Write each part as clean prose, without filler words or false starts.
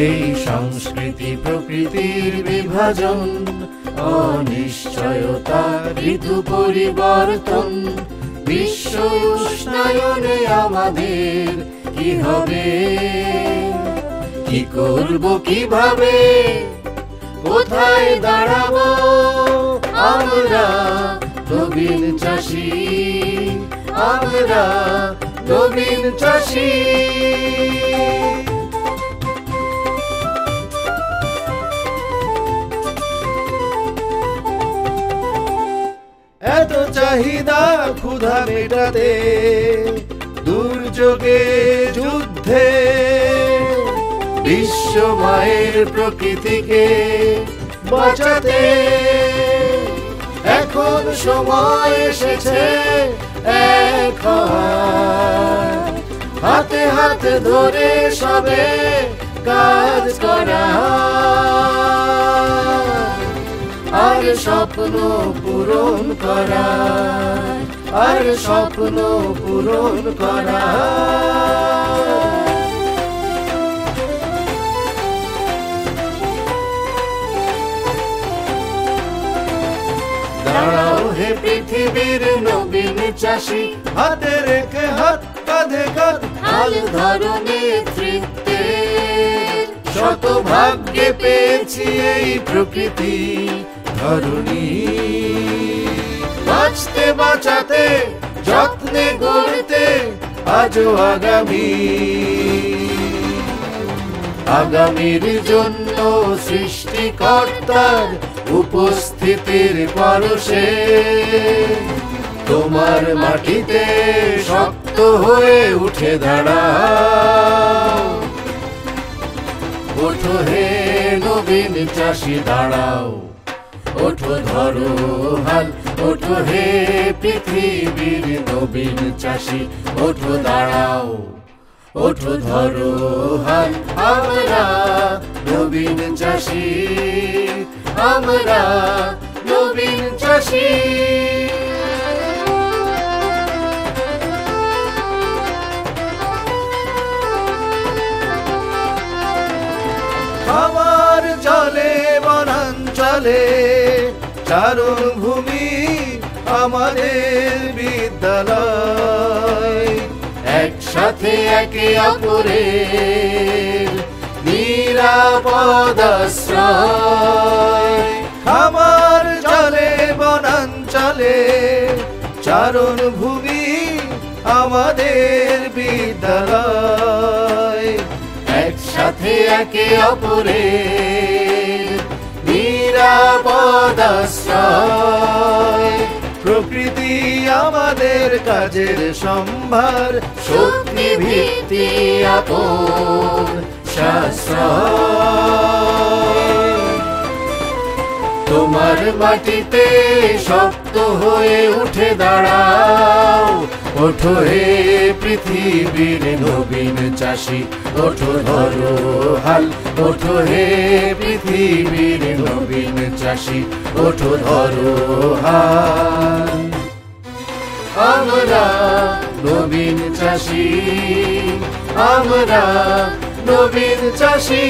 এই সংস্কৃতি প্রকৃতির বিভাজন, অনিশ্চয়তা, ঋতু পরিবর্তন, বিশ্ব উষ্ণায়নে আমাদের কি হবে, কি করব, কিভাবে, কোথায় দাঁড়াবো আমরা নবীন চাষী, আমরা নবীন চাষী। এত চাহিদা ক্ষুধা মেটাতে, দুর্যোগে যুদ্ধে, বিশ্ব মায়ের প্রকৃতিকে বাঁচাতে এখন সময় এসেছে এক হওয়ার, হাতে হাতে ধরে সবে কাজ করা, আর স্বপ্ন পূরণ করা, আর স্বপ্ন পূরণ করা। দাঁড়াও হে পৃথিবীর নবীন চাষী, হাতে রেখে হাত, কাঁধে কাঁধ, হাল ধরো নেতৃত্বের। শত ভাগ্যে পেয়েছি এই প্রকৃতি ধরণী, বাঁচতে বাঁচাতে যত্নে গড়তে আজও আগামী, আগামীর জন্য সৃষ্টিকর্তার উপস্থিতির পরশে তোমার মাটিতে শক্ত হয়ে উঠে দাঁড়াও। ওঠো হে নবীন চাষী দাঁড়াও, ওঠো ধরো হাল, ওঠো হে পৃথিবীর নবীন চাষী, ওঠো দাঁড়াও, ওঠো ধরো হাল, আমরা নবীন চাষী, আমরা নবীন চাষী। খাবার চলে বনাঞ্চলে, চারণ ভূমি আমাদের বিদ্যালয়, একসাথে একে অপরের নিরাপদ আশ্রয়। খাবার চলে বনাঞ্চলে, চারণ ভূমি আমাদের বিদ্যালয়, একসাথে একে অপরের নিরাপদ আশ্রয়। প্রকৃতি আমাদের কাজের সম্ভার, শক্তি ভিত্তি আপন সাশ্রয়। তোমার মাটিতে শক্ত হয়ে উঠে দাঁড়াও, ওঠো হে পৃথিবীর নবীন চাষী, ওঠো ধরো হাল, ওঠো হে পৃথিবীর নবীন চাষী, ওঠো ধরো হাল। আমরা নবীন চাষী, আমরা নবীন চাষী,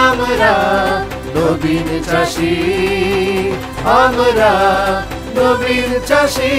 আমরা নবীন চাষী, আমরা নবীন চাষী।